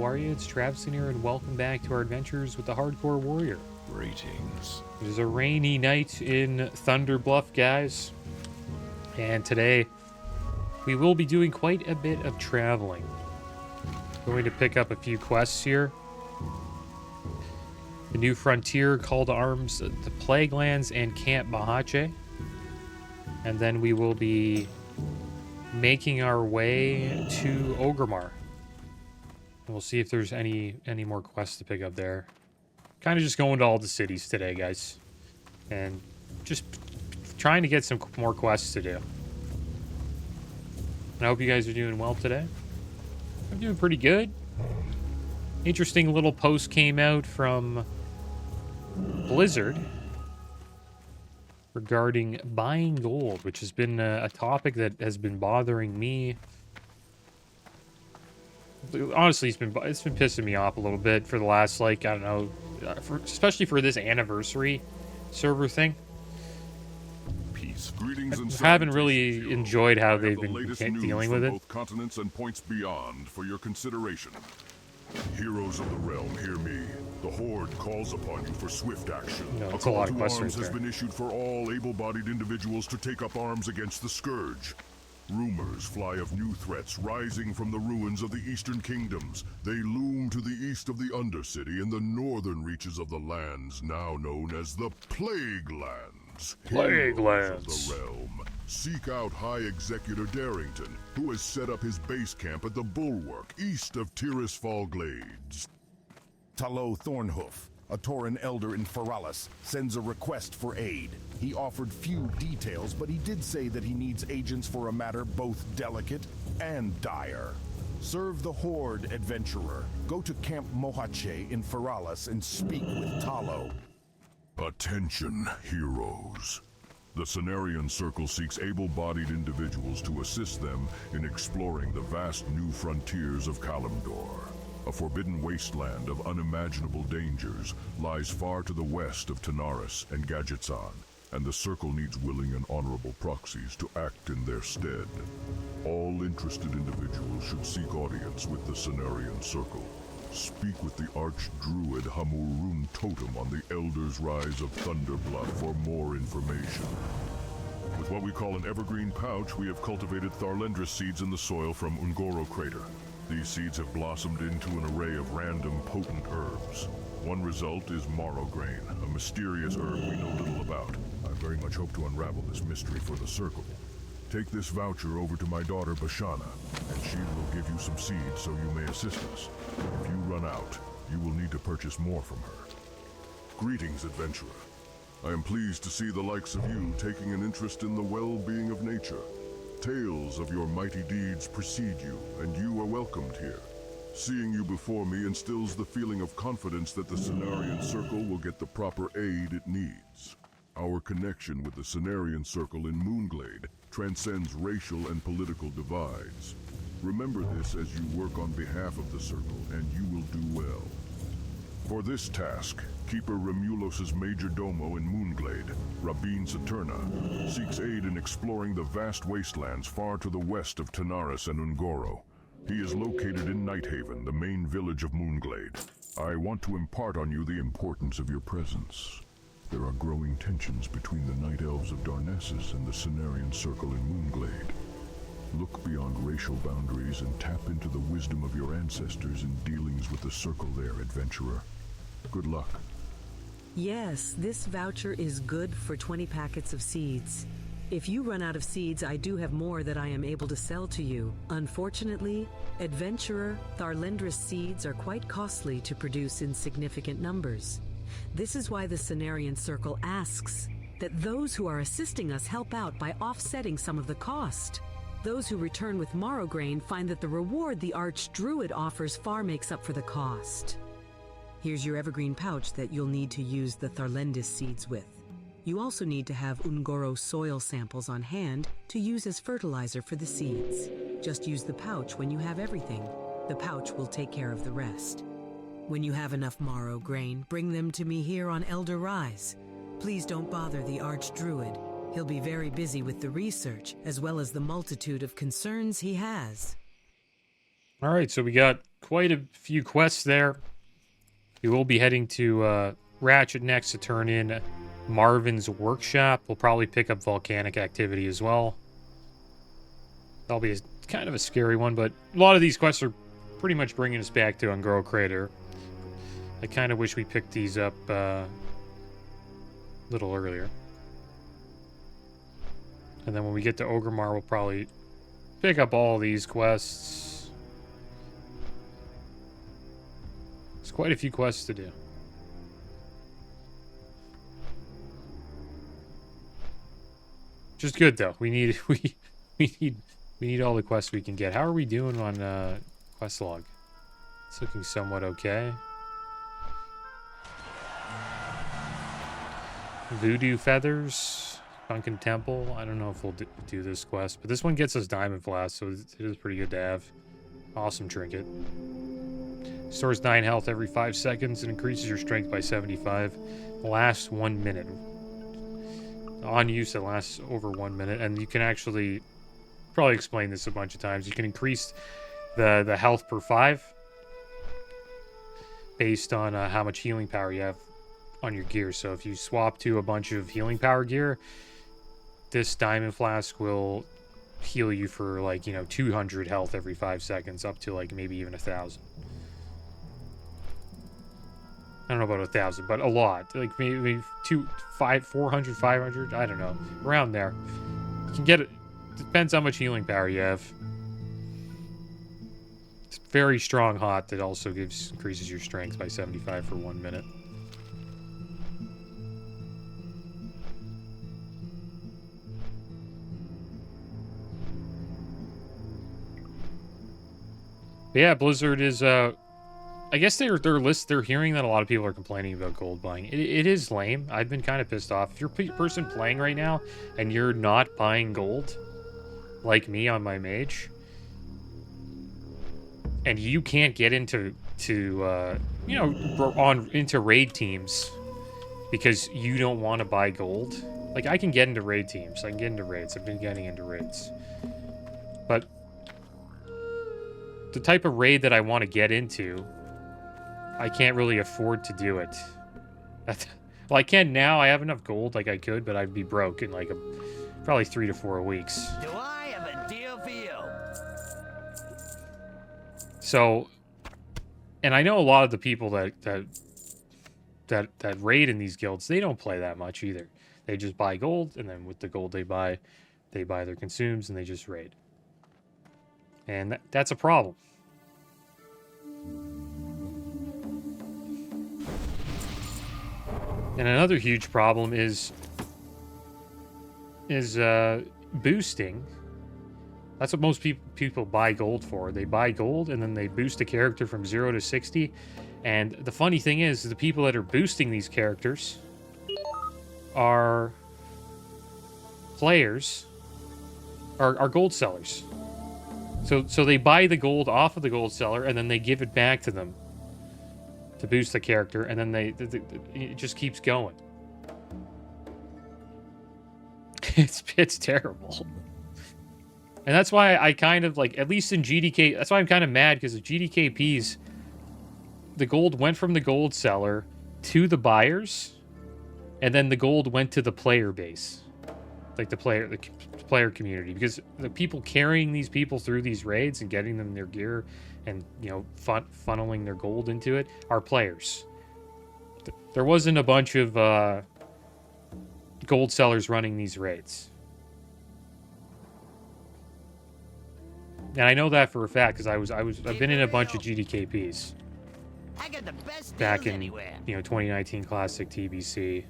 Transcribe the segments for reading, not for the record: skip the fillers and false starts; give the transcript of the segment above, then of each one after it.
how are you? It's Travis here, and welcome back to our adventures with the Hardcore Warrior. Greetings. It is a rainy night in Thunder Bluff, guys. And today, we will be doing quite a bit of traveling. Going to pick up a few quests here. The New Frontier, Call to Arms, the Plaguelands, and Camp Bahache. And then we will be making our way to Orgrimmar. We'll see if there's any more quests to pick up there. Kind of just going to all the cities today, guys. And just trying to get some more quests to do. And I hope you guys are doing well today. I'm doing pretty good. Interesting little post came out from Blizzard regarding buying gold, which has been a topic that has been bothering me. Honestly, it's been pissing me off a little bit for the last, like, I don't know, especially for this anniversary server thing. Peace, greetings, and I haven't really enjoyed how they've been dealing with it. Both continents and points beyond for your consideration. Heroes of the realm, hear me. The Horde calls upon you for swift action. No, it's a a lot call of to quests arms right has there. been issued for all able-bodied individuals to take up arms against the Scourge. Rumors fly of new threats rising from the ruins of the Eastern Kingdoms. They loom to the east of the Undercity in the northern reaches of the lands now known as the Plaguelands. Heroes of the realm. Seek out High Executor Darrington, who has set up his base camp at the Bulwark, east of Tirisfal Glades. Talo Thornhoof, a Tauren elder in Feralis, sends a request for aid. He offered few details, but he did say that he needs agents for a matter both delicate and dire. Serve the Horde, adventurer. Go to Camp Mohache in Feralis and speak with Talo. Attention, heroes. The Cenarian Circle seeks able-bodied individuals to assist them in exploring the vast new frontiers of Kalimdor. A forbidden wasteland of unimaginable dangers lies far to the west of Tanaris and Gadgetsan, and the Circle needs willing and honorable proxies to act in their stead. All interested individuals should seek audience with the Cenarian Circle. Speak with the Archdruid Hamurun Totem on the Elder's Rise of Thunderblood for more information. With what we call an evergreen pouch, we have cultivated Tharlendris seeds in the soil from Ungoro Crater. These seeds have blossomed into an array of random potent herbs. One result is Morrowgrain, a mysterious herb we know little about. I very much hope to unravel this mystery for the Circle. Take this voucher over to my daughter Bashana, and she will give you some seeds so you may assist us. If you run out, you will need to purchase more from her. Greetings, adventurer. I am pleased to see the likes of you taking an interest in the well-being of nature. Tales of your mighty deeds precede you, and you are welcomed here. Seeing you before me instills the feeling of confidence that the Cenarian Circle will get the proper aid it needs. Our connection with the Cenarian Circle in Moonglade transcends racial and political divides. Remember this as you work on behalf of the Circle, and you will do well. For this task, Keeper Remulos's Major Domo in Moonglade, Rabin Saturna, seeks aid in exploring the vast wastelands far to the west of Tanaris and Ungoro. He is located in Nighthaven, the main village of Moonglade. I want to impart on you the importance of your presence. There are growing tensions between the Night Elves of Darnassus and the Cenarian Circle in Moonglade. Look beyond racial boundaries and tap into the wisdom of your ancestors in dealings with the Circle there, adventurer. Good luck. Yes, this voucher is good for 20 packets of seeds. If you run out of seeds, I do have more that I am able to sell to you. Unfortunately, adventurer, Tharlendris seeds are quite costly to produce in significant numbers. This is why the Cenarian Circle asks that those who are assisting us help out by offsetting some of the cost. Those who return with Morrowgrain find that the reward the Archdruid offers far makes up for the cost. Here's your evergreen pouch that you'll need to use the Tharlendis seeds with. You also need to have Ungoro soil samples on hand to use as fertilizer for the seeds. Just use the pouch when you have everything. The pouch will take care of the rest. When you have enough Morrowgrain, bring them to me here on Elder Rise. Please don't bother the Archdruid. He'll be very busy with the research, as well as the multitude of concerns he has. All right, so we got quite a few quests there. We will be heading to Ratchet next to turn in Marvin's workshop. We'll probably pick up volcanic activity as well. That'll be kind of a scary one, but a lot of these quests are pretty much bringing us back to Ungro Crater. I kind of wish we picked these up a little earlier. And then when we get to Orgrimmar, we'll probably pick up all these quests. There's quite a few quests to do. Just good though. We need we need all the quests we can get. How are we doing on quest log? It's looking somewhat okay. Voodoo Feathers. Sunken Temple. I don't know if we'll do this quest, but this one gets us Diamond Blast, so it is pretty good to have. Awesome trinket. Stores 9 health every 5 seconds and increases your strength by 75. Lasts 1 minute. On use, it lasts over 1 minute, and you can actually probably explain this a bunch of times. You can increase the health per 5 based on how much healing power you have on your gear. So if you swap to a bunch of healing power gear, this diamond flask will heal you for like, 200 health every 5 seconds, up to like maybe even 1,000. I don't know about 1,000, but a lot. Like maybe 400, 500, I don't know. Around there. You can get it. Depends how much healing power you have. It's very strong hot that also increases your strength by 75 for 1 minute. But yeah, Blizzard is I guess they're hearing that a lot of people are complaining about gold buying. It is lame. I've been kind of pissed off. If you're a person playing right now and you're not buying gold, like me on my mage, and you can't get into raid teams because you don't want to buy gold. Like, I can get into raid teams. I can get into raids. I've been getting into raids. But the type of raid that I want to get into, I can't really afford to do it. Well, I can now. I have enough gold like I could, but I'd be broke in like probably 3 to 4 weeks. Do I have a deal for you? So, and I know a lot of the people that raid in these guilds, they don't play that much either. They just buy gold, and then with the gold they buy their consumes, and they just raid. And that's a problem. And another huge problem is boosting. That's what most people buy gold for. They buy gold and then they boost a character from 0 to 60. And the funny thing is the people that are boosting these characters are players, are gold sellers. So they buy the gold off of the gold seller and then they give it back to them to boost the character, and then it just keeps going. It's terrible. And that's why I kind of like, at least in GDK, that's why I'm kind of mad, because the GDKPs, the gold went from the gold seller to the buyers, and then the gold went to the player base. Like the player community, because the people carrying these people through these raids and getting them their gear and funneling their gold into it are players. There wasn't a bunch of gold sellers running these raids, and I know that for a fact because I've been in a bunch of GDKPs I got the best back deals in anywhere. 2019 Classic TBC.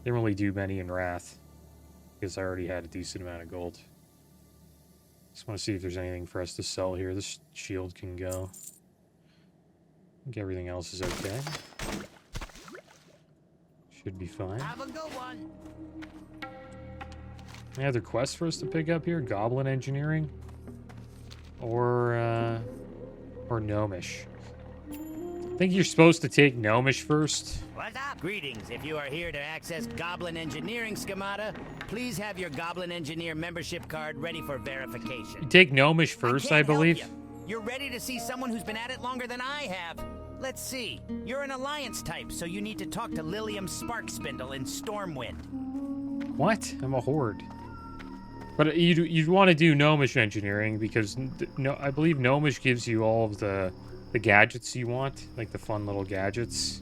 Didn't really do many in Wrath because I already had a decent amount of gold. Just want to see if there's anything for us to sell here. This shield can go. I think everything else is okay. Should be fine. Have a good one. Any other quests for us to pick up here? Goblin Engineering? Or Gnomish. I think you're supposed to take Gnomish first. What's up? Greetings. If you are here to access Goblin Engineering schemata, please have your Goblin Engineer membership card ready for verification. You take Gnomish first, I can't help believe. you. You're ready to see someone who's been at it longer than I have. Let's see. You're an alliance type, so you need to talk to Lilium Sparkspindle in Stormwind. What? I'm a horde. But you'd want to do gnomish engineering because no, I believe gnomish gives you all of the gadgets you want, like the fun little gadgets.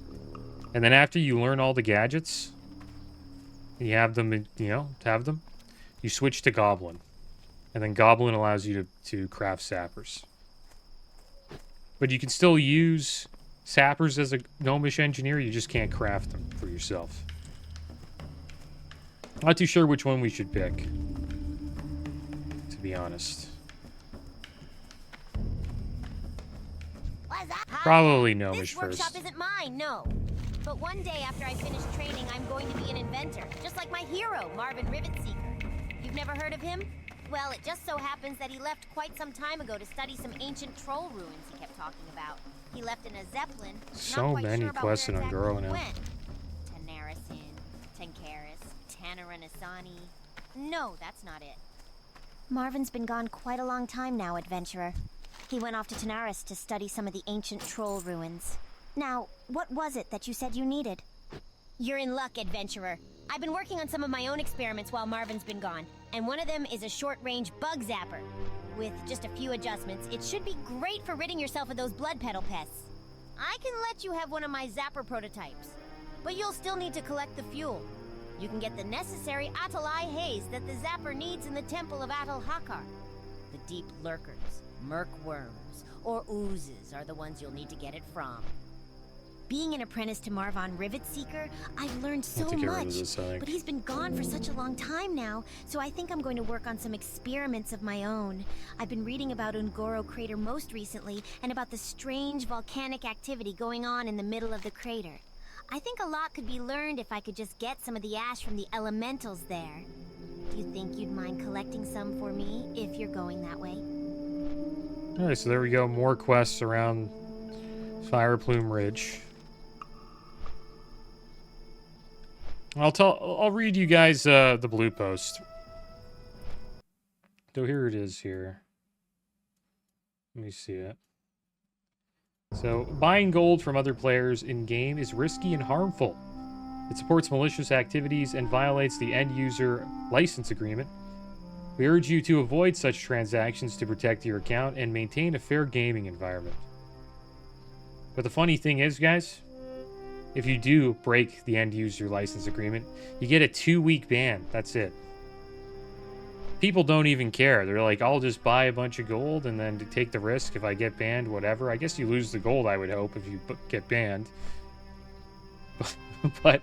And then after you learn all the gadgets, you have them, you switch to goblin. And then goblin allows you to craft sappers. But you can still use sappers as a gnomish engineer, you just can't craft them for yourself. Not too sure which one we should pick, to be honest. Probably gnomish first. This workshop isn't mine, no. But one day after I finish training, I'm going to be an inventor, just like my hero, Marvin Rivetseeker. You've never heard of him? Well, it just so happens that he left quite some time ago to study some ancient troll ruins he kept talking about. He left in a zeppelin. So not quite many sure about quests where on exactly Goro he now. went. Tanarasin, Tankaris, Tanaranasani. No, that's not it. Marvin's been gone quite a long time now, adventurer. He went off to Tanaris to study some of the ancient troll ruins. Now, what was it that you said you needed? You're in luck, adventurer. I've been working on some of my own experiments while Marvin's been gone, and one of them is a short-range bug zapper. With just a few adjustments, it should be great for ridding yourself of those blood petal pests. I can let you have one of my zapper prototypes, but you'll still need to collect the fuel. You can get the necessary Atalai haze that the zapper needs in the temple of Atal Hakar. The deep lurkers, murk worms, or oozes are the ones you'll need to get it from. Being an apprentice to Marvin Rivetseeker, I've learned so to get rid of much, this, I think. but he's been gone for such a long time now, so I think I'm going to work on some experiments of my own. I've been reading about Ungoro Crater most recently, and about the strange volcanic activity going on in the middle of the crater. I think a lot could be learned if I could just get some of the ash from the elementals there. Do you think you'd mind collecting some for me, if you're going that way? Alright, so there we go. More quests around Fireplume Ridge. I'll read you guys the blue post. So here it is here. Let me see it. So, buying gold from other players in-game is risky and harmful. It supports malicious activities and violates the end-user license agreement. We urge you to avoid such transactions to protect your account and maintain a fair gaming environment. But the funny thing is, guys, if you do break the end-user license agreement, you get a 2-week ban. That's it. People don't even care. They're like, I'll just buy a bunch of gold and then take the risk if I get banned, whatever. I guess you lose the gold, I would hope, if you get banned. But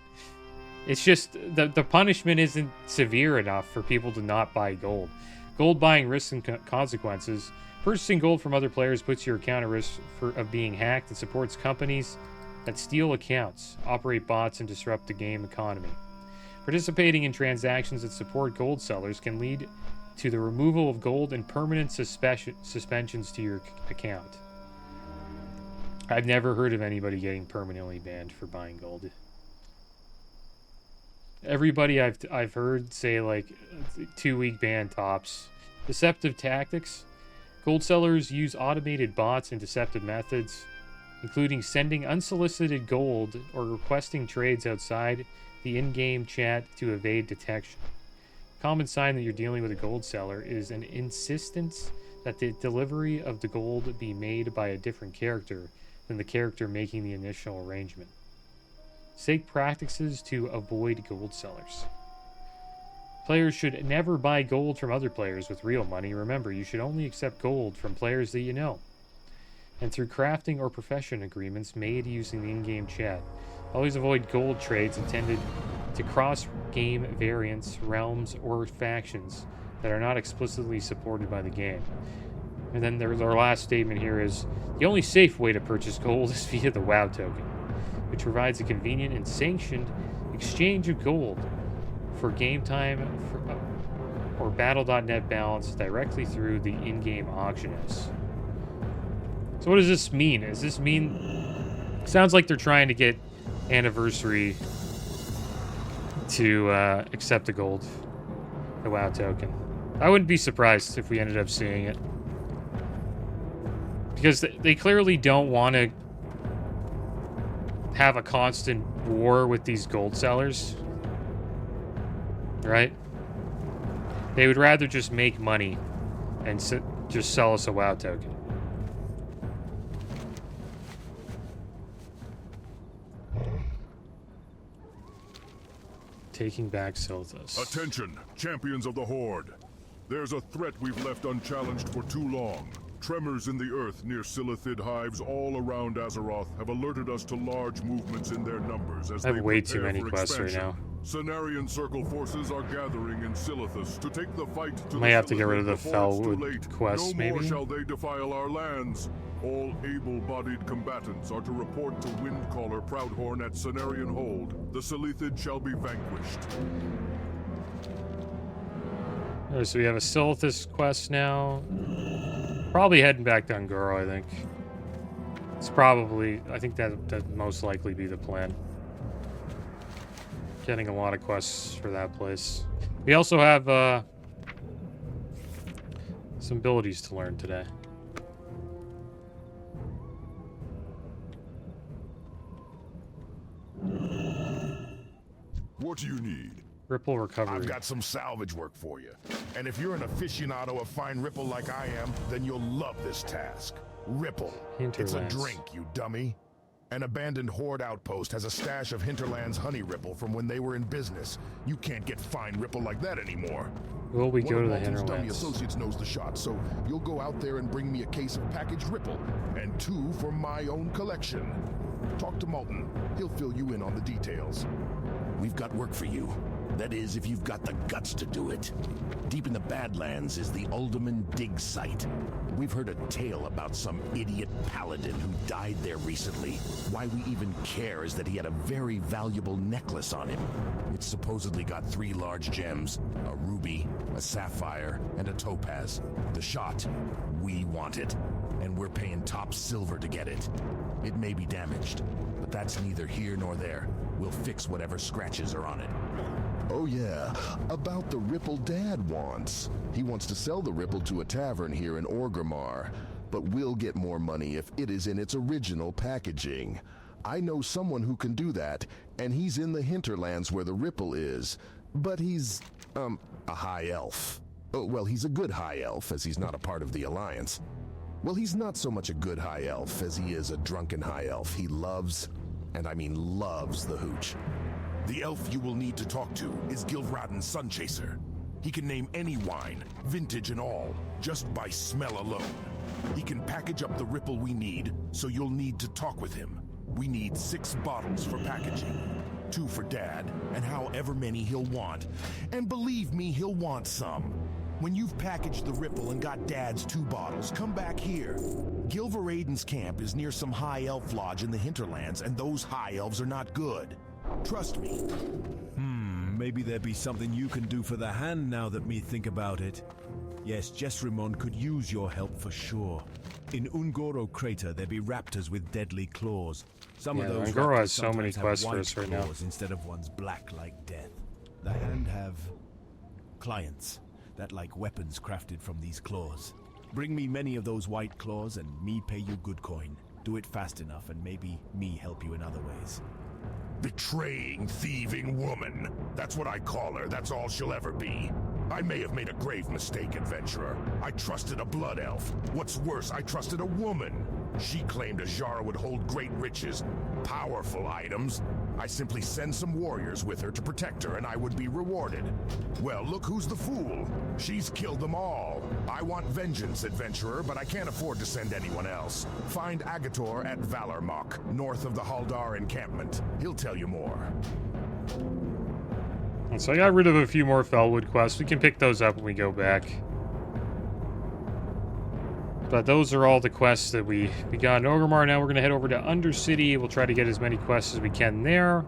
it's just, the punishment isn't severe enough for people to not buy gold. Gold buying risks and consequences. Purchasing gold from other players puts your account at risk of being hacked and supports companies that steal accounts, operate bots, and disrupt the game economy. Participating in transactions that support gold sellers can lead to the removal of gold and permanent suspensions to your account. I've never heard of anybody getting permanently banned for buying gold. Everybody I've heard say like 2-week ban tops. Deceptive tactics. Gold sellers use automated bots and deceptive methods, including sending unsolicited gold or requesting trades outside the in-game chat to evade detection. Common sign that you're dealing with a gold seller is an insistence that the delivery of the gold be made by a different character than the character making the initial arrangement. Safe practices to avoid gold sellers. Players should never buy gold from other players with real money. Remember, you should only accept gold from players that you know, and through crafting or profession agreements made using the in-game chat. Always avoid gold trades intended to cross-game variants, realms, or factions that are not explicitly supported by the game. And then their last statement here is, the only safe way to purchase gold is via the WoW token, which provides a convenient and sanctioned exchange of gold for game time or Battle.net balance directly through the in-game auction house. So what does this mean? Does this mean... Sounds like they're trying to get Anniversary to accept the gold, the WoW token. I wouldn't be surprised if we ended up seeing it. Because they clearly don't want to have a constant war with these gold sellers. Right? They would rather just make money and just sell us a WoW token. Taking back Silthus. Attention, champions of the Horde. There's a threat we've left unchallenged for too long. Tremors in the earth near Silithid hives all around Azeroth have alerted us to large movements in their numbers as I have they way prepare too many for quests right expansion. now. Cenarian Circle forces are gathering in Silithus to take the fight to Might the have to get rid of the before it's too Felwood late. quest, No more maybe? shall they defile our lands. All able-bodied combatants are to report to Windcaller Proudhorn at Cenarian Hold. The Silithid shall be vanquished. Alright, so we have a Silithus quest now. Probably heading back to Ungoro, I think. It's probably... I think that'd most likely be the plan. Getting a lot of quests for that place. We also have some abilities to learn today. What do you need? Ripple recovery. I've got some salvage work for you. And if you're an aficionado of fine Ripple like I am, then you'll love this task. Ripple. It's a Hinterlands. drink, you dummy. An abandoned Horde outpost has a stash of Hinterlands honey Ripple from when they were in business. You can't get fine Ripple like that anymore. Will we One go of to the Malton's dummy Hinterlands? associates knows the shot, so you'll go out there and bring me a case of packaged Ripple, and 2 for my own collection. Talk to Malton. He'll fill you in on the details. We've got work for you. That is, if you've got the guts to do it. Deep in the Badlands is the Uldaman dig site. We've heard a tale about some idiot paladin who died there recently. Why we even care is that he had a very valuable necklace on him. It's supposedly got 3 large gems, a ruby, a sapphire, and a topaz. The shot, we want it, and we're paying top silver to get it. It may be damaged, but that's neither here nor there. We'll fix whatever scratches are on it. Oh yeah, about the Ripple Dad wants. He wants to sell the Ripple to a tavern here in Orgrimmar, but we'll get more money if it is in its original packaging. I know someone who can do that, and he's in the hinterlands where the Ripple is. But he's, a high elf. Oh, well, he's a good high elf, as he's not a part of the Alliance. Well, he's not so much a good high elf as he is a drunken high elf. He loves, and I mean loves, the hooch. The elf you will need to talk to is Gilvradden's Sunchaser. He can name any wine, vintage and all, just by smell alone. He can package up the Ripple we need, so you'll need to talk with him. We need 6 bottles for packaging. 2 for Dad, and however many he'll want. And believe me, he'll want some. When you've packaged the Ripple and got Dad's 2 bottles, come back here. Gilvradden's camp is near some high elf lodge in the hinterlands, and those high elves are not good. Trust me. Maybe there be something you can do for the hand now that me think about it. Yes, Jesrimon could use your help for sure. In Ungoro Crater, there be raptors with deadly claws. Some Yeah, of those Ungoro raptors has so many sometimes have quests for white us right now. claws instead of ones black like death. The hand have clients that like weapons crafted from these claws. Bring me many of those white claws and me pay you good coin. Do it fast enough and maybe me help you in other ways. Betraying, thieving woman. That's what I call her. That's all she'll ever be. I may have made a grave mistake, adventurer. I trusted a blood elf. What's worse, I trusted a woman. She claimed Ajara would hold great riches, powerful items. I simply send some warriors with her to protect her and I would be rewarded. Well, look who's the fool. She's killed them all. I want vengeance, adventurer, but I can't afford to send anyone else. Find Agator at Valormok, north of the Haldar encampment. He'll tell you more. So I got rid of a few more Felwood quests. We can pick those up when we go back. But those are all the quests that we got in Orgrimmar. Now we're going to head over to Undercity. We'll try to get as many quests as we can there.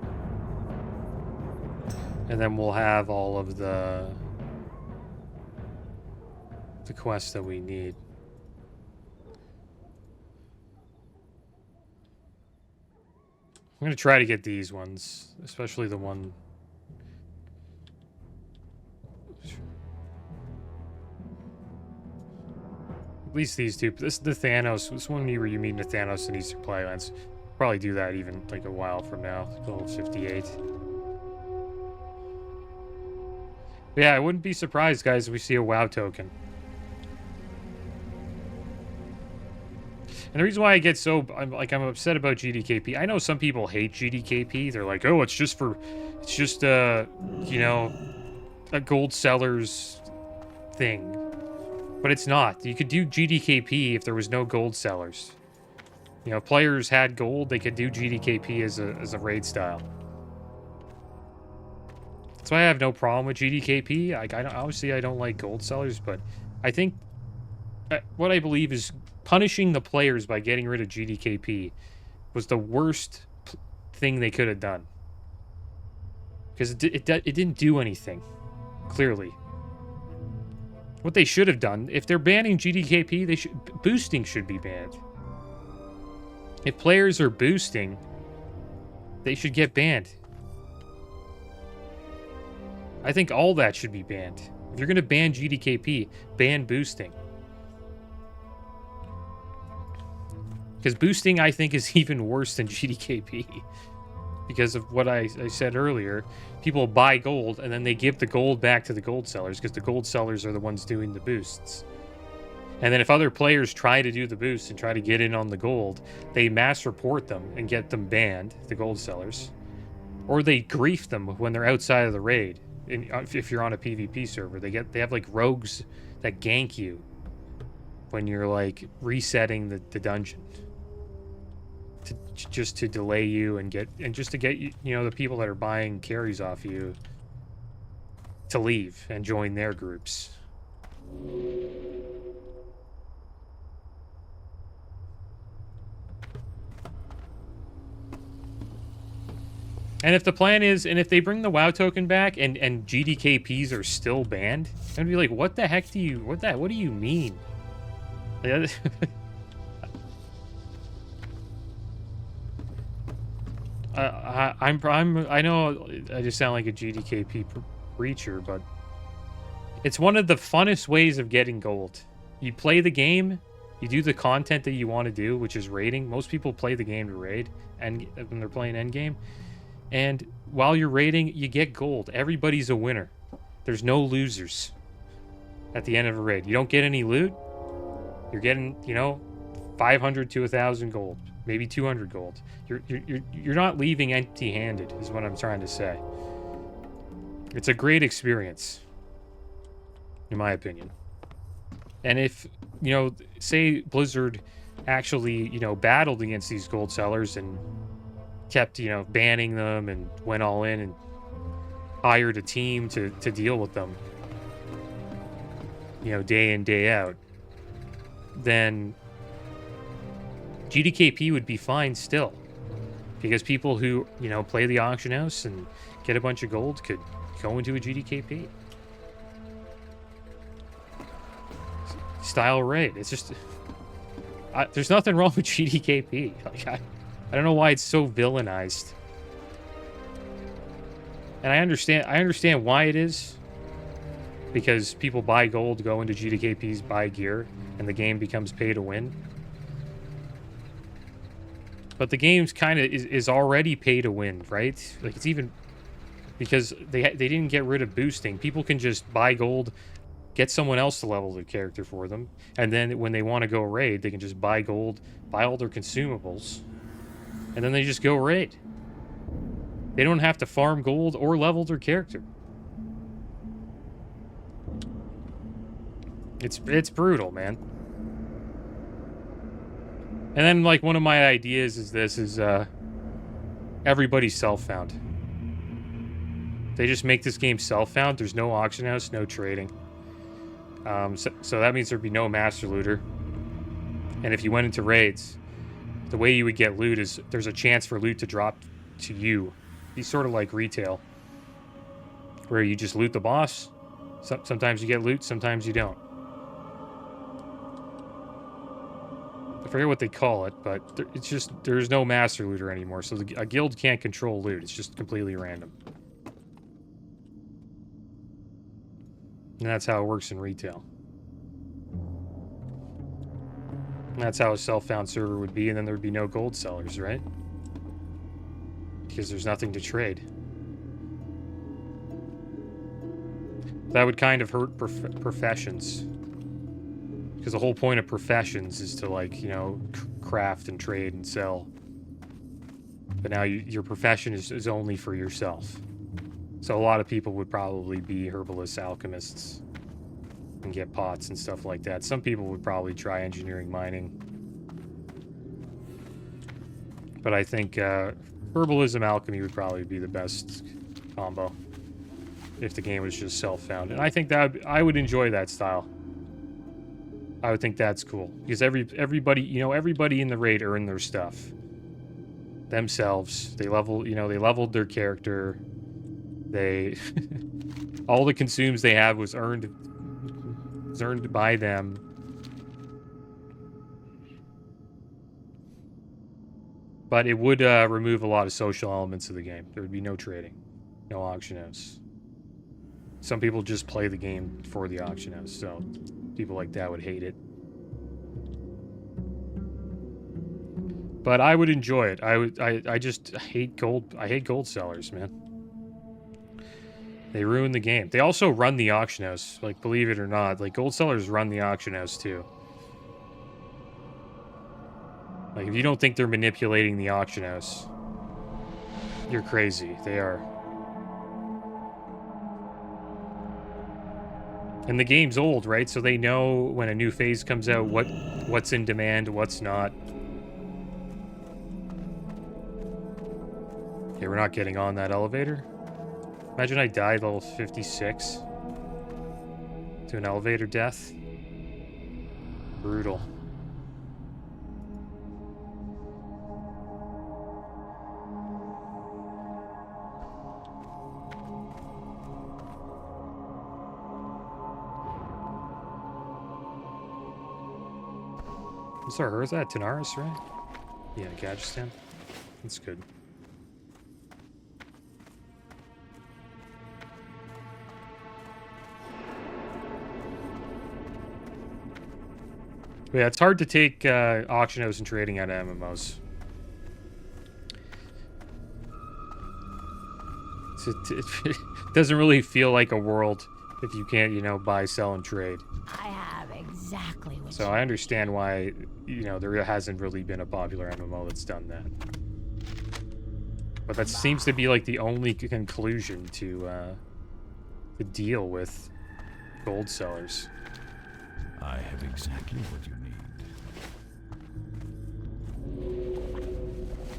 And then we'll have all of the quests that we need. I'm going to try to get these ones, especially the one... At least these two. This the Thanos. This one where you meet the Thanos in Eastern Plaguelands. Probably do that even like a while from now. Level 58. But yeah, I wouldn't be surprised, guys, if we see a WoW token. And the reason why I get so I'm upset about GDKP. I know some people hate GDKP. They're like, oh, it's just you know, a gold sellers thing. But it's not. You could do GDKP if there was no gold sellers. You know, if players had gold, they could do GDKP as a raid style. That's why I have no problem with GDKP. Obviously, I don't like gold sellers, but I think what I believe is punishing the players by getting rid of GDKP was the worst thing they could have done. Because it didn't do anything, clearly. What they should have done, if they're banning GDKP, boosting should be banned. If players are boosting, they should get banned. I think all that should be banned. If you're going to ban GDKP, ban boosting. Because boosting, I think, is even worse than GDKP. Because of what I said earlier, people buy gold, and then they give the gold back to the gold sellers, because the gold sellers are the ones doing the boosts. And then if other players try to do the boost and try to get in on the gold, they mass report them and get them banned, the gold sellers. Or they grief them when they're outside of the raid. If you're on a PvP server, they have like rogues that gank you when you're like resetting the dungeon. Just to delay you and just to get you know, the people that are buying carries off you to leave and join their groups. And if the plan is, and if they bring the WoW token back and GDKPs are still banned, I'd be like, what the heck do you, what do you mean? I know I just sound like a GDKP preacher, but it's one of the funnest ways of getting gold. You play the game, you do the content that you want to do, which is raiding. Most people play the game to raid, and when they're playing endgame. And while you're raiding, you get gold. Everybody's a winner. There's no losers at the end of a raid. You don't get any loot. You're getting, you know, 500 to 1,000 gold, maybe 200 gold. You're not leaving empty-handed, is what I'm trying to say. It's a great experience, in my opinion. And if, you know, say Blizzard actually, you know, battled against these gold sellers and kept, you know, banning them and went all in and hired a team to deal with them, you know, day in, day out, then GDKP would be fine still. Because people who, you know, play the auction house and get a bunch of gold could go into a GDKP style raid. It's just, there's nothing wrong with GDKP. Like, I don't know why it's so villainized. And I understand why it is. Because people buy gold, go into GDKPs, buy gear, and the game becomes pay to win. But the game's kind of is already pay to win, right? Like, it's even because they didn't get rid of boosting. People can just buy gold, get someone else to level their character for them, and then when they want to go raid, they can just buy gold, buy all their consumables, and then they just go raid. They don't have to farm gold or level their character. It's brutal, man. And then, like, one of my ideas is everybody's self-found. They just make this game self-found. There's no auction house, no trading. So that means there'd be no master looter. And if you went into raids, the way you would get loot is there's a chance for loot to drop to you. It's sort of like retail, where you just loot the boss. Sometimes you get loot, sometimes you don't. I forget what they call it, but it's just there's no master looter anymore, so a guild can't control loot. It's just completely random. And that's how it works in retail. That's how a self-found server would be, and then there would be no gold sellers, right? Because there's nothing to trade. That would kind of hurt professions. Because the whole point of professions is to, like, you know, craft and trade and sell. But now your profession is only for yourself. So a lot of people would probably be herbalists, alchemists, and get pots and stuff like that. Some people would probably try engineering, mining. But I think herbalism, alchemy would probably be the best combo if the game was just self-found. And I think that I would enjoy that style. I would think that's cool because everybody, you know, everybody in the raid earned their stuff themselves. They level, you know, they leveled their character. They all the consumes they have was earned by them. But it would remove a lot of social elements of the game. There would be no trading, no auction house. Some people just play the game for the auction house, so people like that would hate it. But I would enjoy it. I just hate gold. I hate gold sellers, man. They ruin the game. They also run the auction house. Like, believe it or not, like, gold sellers run the auction house too. Like, if you don't think they're manipulating the auction house, you're crazy. They are. And the game's old, right? So they know when a new phase comes out, what's in demand, what's not. Okay, we're not getting on that elevator. Imagine I died level 56 to an elevator death. Brutal. Sorry, where's that? Tanaris, right? Yeah, Gadgetan. That's good. Yeah, it's hard to take auction house and trading out of MMOs. It doesn't really feel like a world if you can't, you know, buy, sell, and trade. I have exactly what So I understand why, you know, there hasn't really been a popular MMO that's done that. But that seems to be like the only conclusion to deal with gold sellers. I have exactly what you need.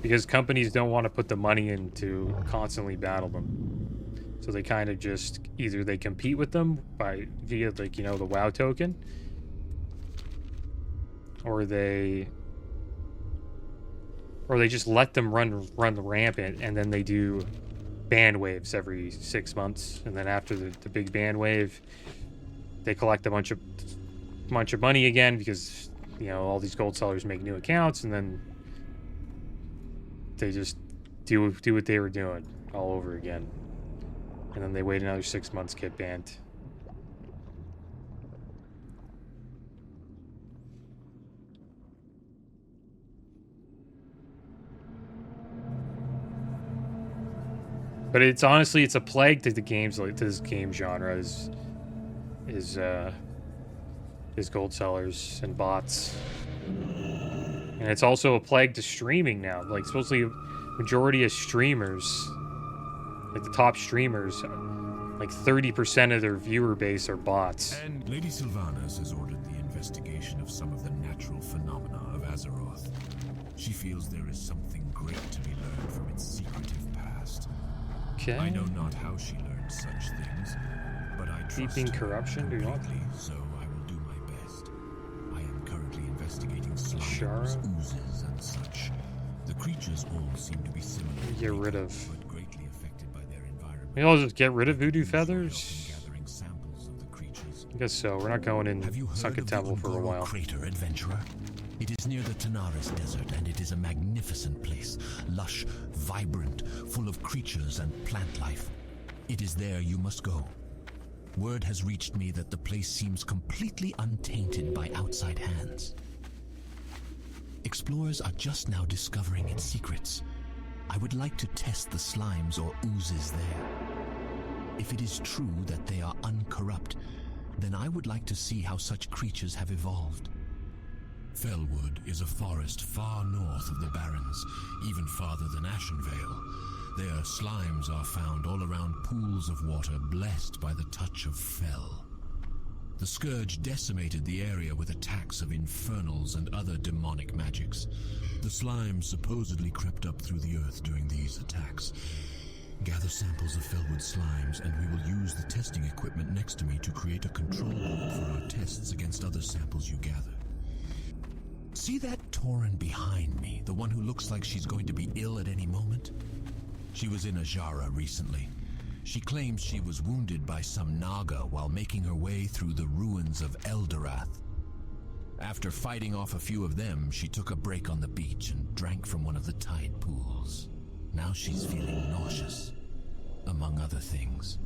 Because companies don't want to put the money in to constantly battle them. So they kind of just, either they compete with them via, like, you know, the WoW token, or they just let them run rampant, and then they do ban waves every 6 months, and then after the big ban wave, they collect a bunch of money again because, you know, all these gold sellers make new accounts, and then they just do what they were doing all over again. And then they wait another 6 months, get banned. But it's honestly, it's a plague to the games, like to this game genre is gold sellers and bots. And it's also a plague to streaming now. Like, supposedly a majority of streamers, like the top streamers, like 30% of their viewer base are bots. And Lady Sylvanas has ordered the investigation of some of the natural phenomena of Azeroth. She feels there is something great to be learned from its secretive past. Okay. I know not how she learned such things, but I trust Keeping her corruption, do you want? completely, so I will do my best. I am currently investigating slimes, Shara? oozes, and such. The creatures all seem to be similar, Get rid of. but greatly affected by their environment. Maybe I'll just get rid of voodoo feathers. Gathering samples of the creatures. I guess so. We're not going in Have you heard Sunken of Temple the for a Ungoro while. Crater, adventurer? It is near the Tanaris Desert, and it is a magnificent place. Lush, vibrant, full of creatures and plant life. It is there you must go. Word has reached me that the place seems completely untainted by outside hands. Explorers are just now discovering its secrets. I would like to test the slimes or oozes there. If it is true that they are uncorrupt, then I would like to see how such creatures have evolved. Fellwood is a forest far north of the Barrens, even farther than Ashenvale. There, slimes are found all around pools of water blessed by the touch of Fell. The Scourge decimated the area with attacks of infernals and other demonic magics. The slimes supposedly crept up through the earth during these attacks. Gather samples of Fellwood slimes, and we will use the testing equipment next to me to create a control group for our tests against other samples you gather. See that Tauren behind me, the one who looks like she's going to be ill at any moment? She was in Ajara recently. She claims she was wounded by some Naga while making her way through the ruins of Eldorath. After fighting off a few of them, she took a break on the beach and drank from one of the tide pools. Now she's feeling nauseous, among other things.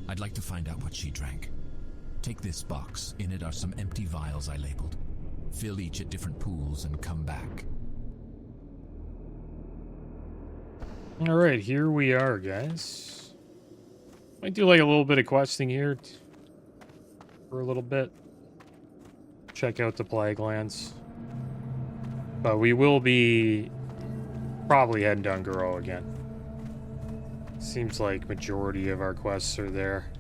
I'd like to find out what she drank. Take this box. In it are some empty vials I labeled. Fill each at different pools and come back. Alright, here we are, guys. Might do like a little bit of questing here for a little bit. Check out the plague lands. But we will be probably heading to Ungaro again. Seems like majority of our quests are there.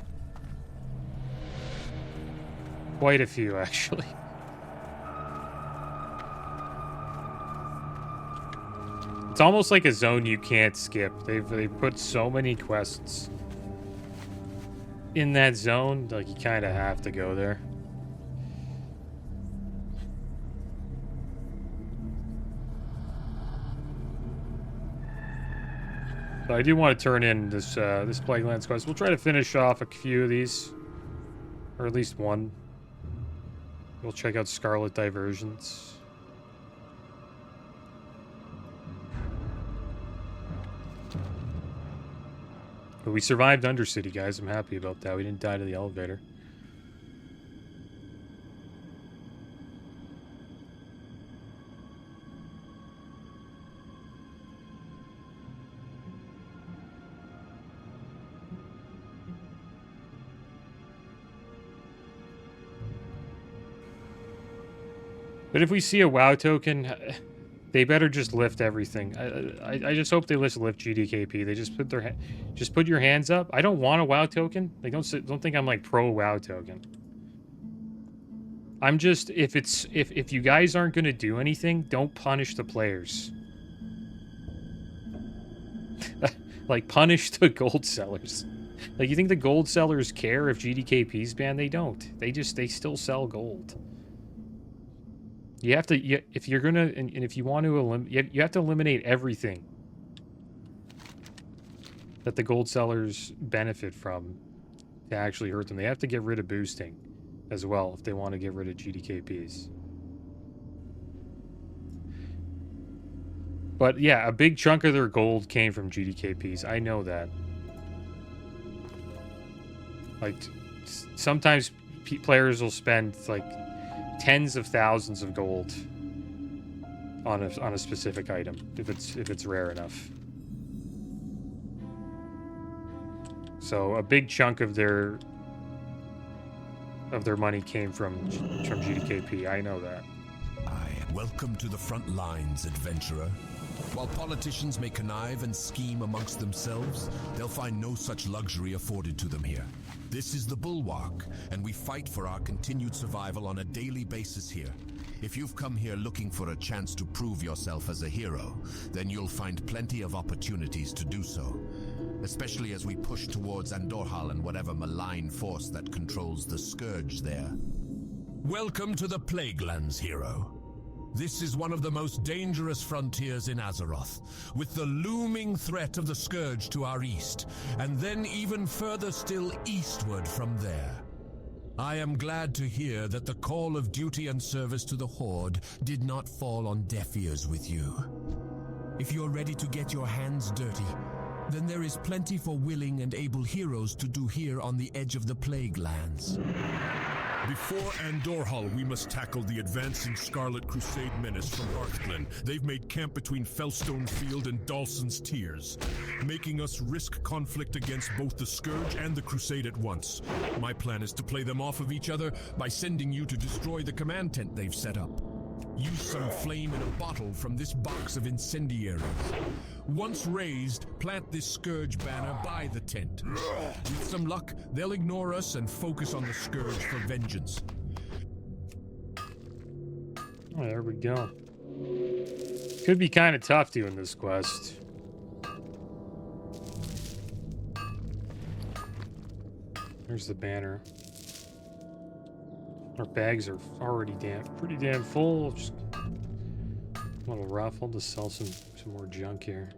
Quite a few, actually. It's almost like a zone you can't skip. They've put so many quests in that zone, like you kind of have to go there. But I do want to turn in this this Plaguelands quest. We'll try to finish off a few of these, or at least one. We'll check out Scarlet Diversions. But we survived Undercity, guys. I'm happy about that. We didn't die to the elevator. But if we see a WoW token, they better just lift everything. I just hope they lift GDKP. They just put your hands up. I don't want a WoW token. Like don't think I'm like pro WoW token. I'm just if you guys aren't gonna do anything, don't punish the players. Like punish the gold sellers. Like you think the gold sellers care if GDKP's banned? They don't. They still sell gold. You have to, if you're gonna, and if you want to you have to eliminate everything that the gold sellers benefit from to actually hurt them. They have to get rid of boosting as well if they want to get rid of GDKPs. But yeah, a big chunk of their gold came from GDKPs. I know that. Like, sometimes players will spend like tens of thousands of gold on a specific item if it's rare enough. So a big chunk of their money came from GDKP. I know that. Welcome to the front lines, adventurer. While politicians may connive and scheme amongst themselves, they'll find no such luxury afforded to them here. This is the Bulwark, and we fight for our continued survival on a daily basis here. If you've come here looking for a chance to prove yourself as a hero, then you'll find plenty of opportunities to do so, especially as we push towards Andorhal and whatever malign force that controls the Scourge there. Welcome to the Plaguelands, hero. This is one of the most dangerous frontiers in Azeroth, with the looming threat of the Scourge to our east, and then even further still eastward from there. I am glad to hear that the call of duty and service to the Horde did not fall on deaf ears with you. If you're ready to get your hands dirty, then there is plenty for willing and able heroes to do here on the edge of the Plaguelands. Before Andorhal, we must tackle the advancing Scarlet Crusade menace from Hearthglen. They've made camp between Fellstone Field and Dawson's Tears, making us risk conflict against both the Scourge and the Crusade at once. My plan is to play them off of each other by sending you to destroy the command tent they've set up. Use some flame in a bottle from this box of incendiaries. Once raised, plant this Scourge banner by the tent. With some luck, they'll ignore us and focus on the Scourge for vengeance. Oh, there we go. Could be kind of tough doing this quest. There's the banner. Our bags are already pretty damn full. Just a little rough. I'll just sell some more junk here.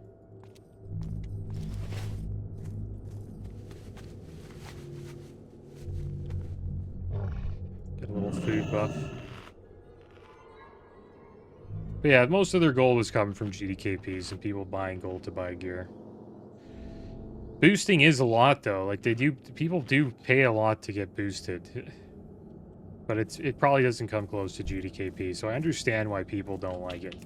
Get a little food buff. But yeah, most of their gold was coming from GDKPs and people buying gold to buy gear. Boosting is a lot though. Like people do pay a lot to get boosted. But it probably doesn't come close to GDKP, so I understand why people don't like it.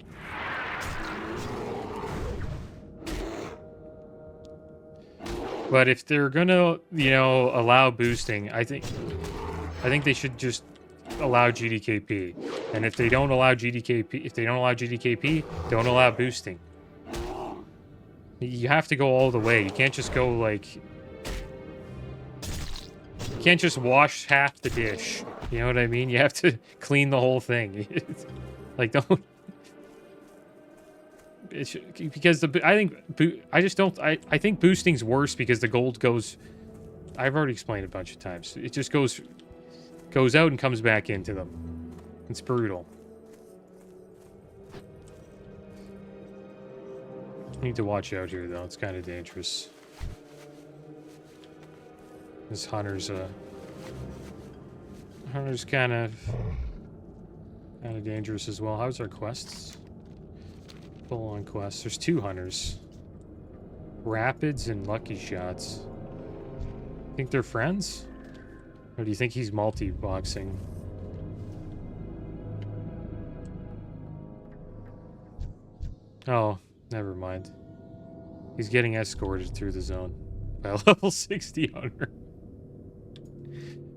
But if they're gonna, allow boosting, I think they should just allow GDKP. And if they don't allow GDKP, don't allow boosting. You have to go all the way. You can't just go like. You can't just wash half the dish. You know what I mean? You have to clean the whole thing. Like, don't. Because I think boosting's worse because the gold goes. I've already explained a bunch of times. It just goes out and comes back into them. It's brutal. Need to watch out here though. It's kind of dangerous. This hunter's kind of dangerous as well. How's our quests? Full on quests. There's 2 hunters. Rapids and Lucky Shots. Think they're friends? Or do you think he's multi-boxing? Oh, never mind. He's getting escorted through the zone by a level 60 hunter.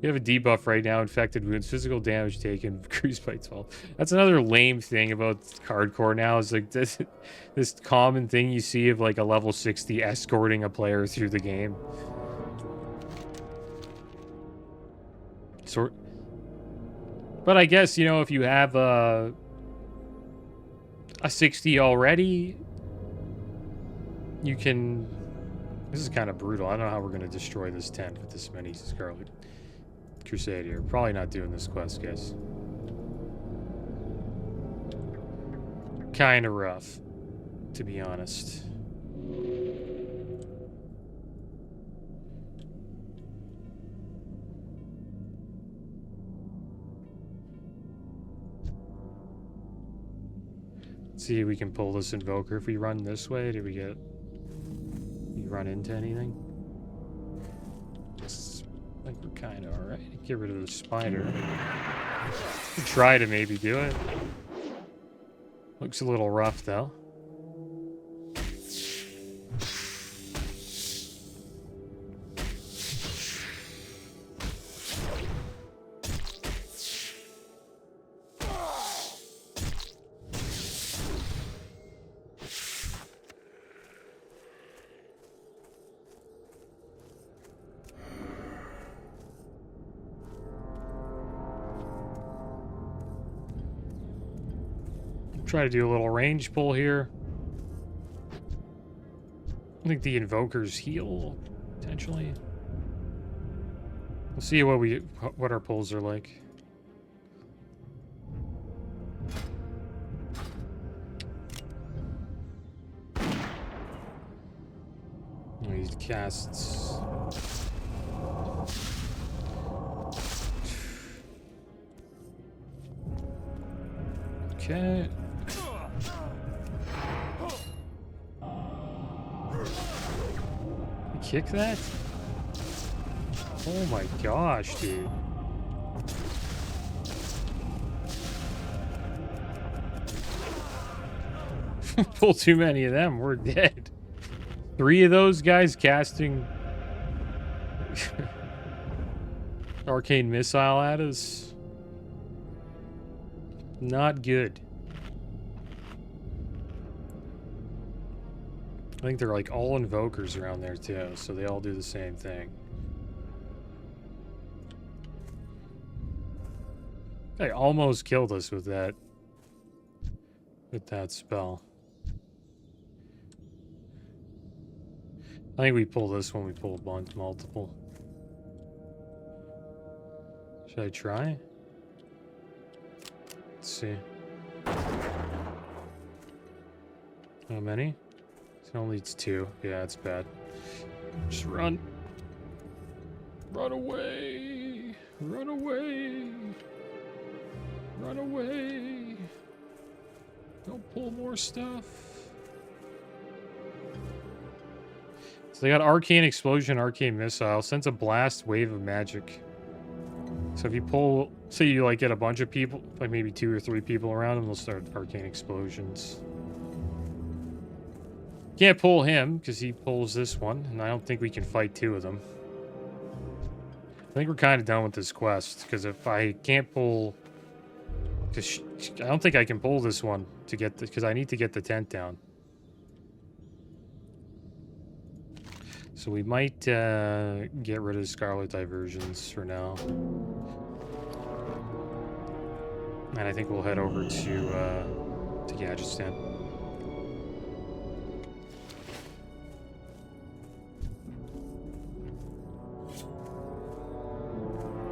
You have a debuff right now, infected wounds, physical damage taken, increased by 12. That's another lame thing about hardcore now, is like this common thing you see of like a level 60 escorting a player through the game. But I guess, if you have a 60 already, you can. This is kind of brutal. I don't know how we're going to destroy this tent with this many Scarlet Crusade here. Probably not doing this quest, guys. Kind of rough, to be honest. Let's see if we can pull this Invoker. If we run this way, do we run into anything? I think we're kind of alright. Get rid of the spider. Try to maybe do it. Looks a little rough though. Try to do a little range pull here. I think the Invokers heal, potentially. We'll see what our pulls are like. He casts. Okay. Kick that? Oh my gosh, dude. Pull too many of them, we're dead. 3 of those guys casting arcane missile at us. Not good. I think they're like all invokers around there too, so they all do the same thing. They almost killed us with that spell. I think we pull this one, we pull a bunch, multiple. Should I try? Let's see. How many? It only needs 2. Yeah, it's bad. Just run. Run away. Run away. Run away. Don't pull more stuff. So they got Arcane Explosion, Arcane Missile. Sends a blast wave of magic. So if you pull, say you like get a bunch of people, like maybe 2 or 3 people around them, they'll start Arcane Explosions. Can't pull him because he pulls this one, and I don't think we can fight 2 of them. I think we're kind of done with this quest because if I can't pull, because I don't think I can pull this one to get this, because I need to get the tent down. So we might get rid of Scarlet Diversions for now. And I think we'll head over to Gadgetstan.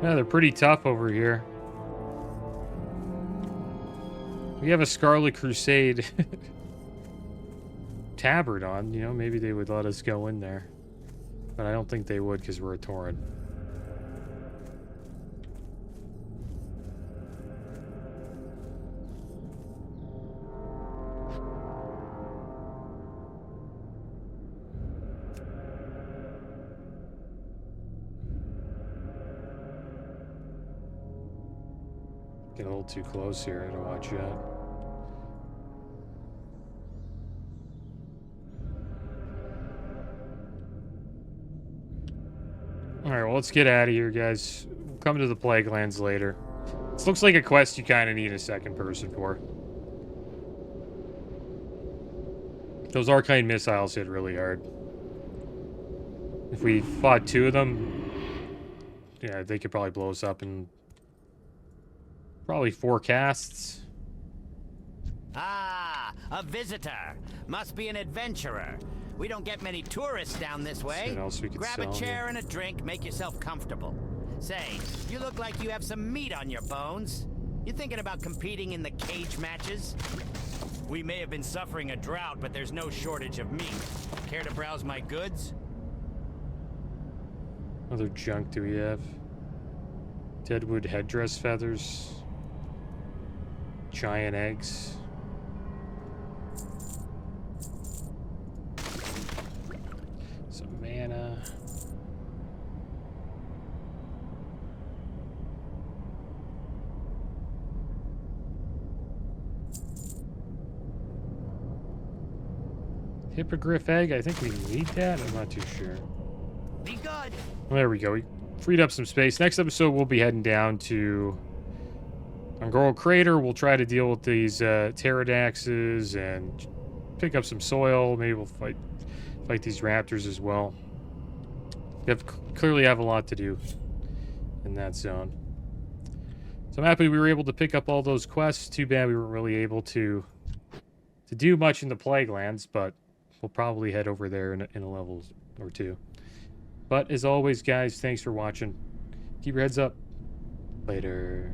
Yeah, they're pretty tough over here. We have a Scarlet Crusade tabard on, you know, maybe they would let us go in there. But I don't think they would because we're a Tauren. Get a little too close here to watch out. Alright, well, let's get out of here, guys. We'll come to the Plague Lands later. This looks like a quest you kind of need a second person for. Those Arcane Missiles hit really hard. If we fought 2 of them, yeah, they could probably blow us up in probably 4 casts. Ah, a visitor. Must be an adventurer. We don't get many tourists down this way. What else we could Grab sell a chair here? and a drink, make yourself comfortable. Say, you look like you have some meat on your bones. You thinking about competing in the cage matches? We may have been suffering a drought, but there's no shortage of meat. Care to browse my goods? What other junk do we have? Deadwood headdress feathers. Giant eggs. Some mana. Hippogriff egg, I think we need that. I'm not too sure. Be good. Well, there we go. We freed up some space. Next episode, we'll be heading down to Angoro Crater. We'll try to deal with these pterodaxes and pick up some soil. Maybe we'll fight these raptors as well. We clearly have a lot to do in that zone. So I'm happy we were able to pick up all those quests. Too bad we weren't really able to do much in the Plague Lands, but we'll probably head over there in a level or 2. But as always, guys, thanks for watching. Keep your heads up. Later.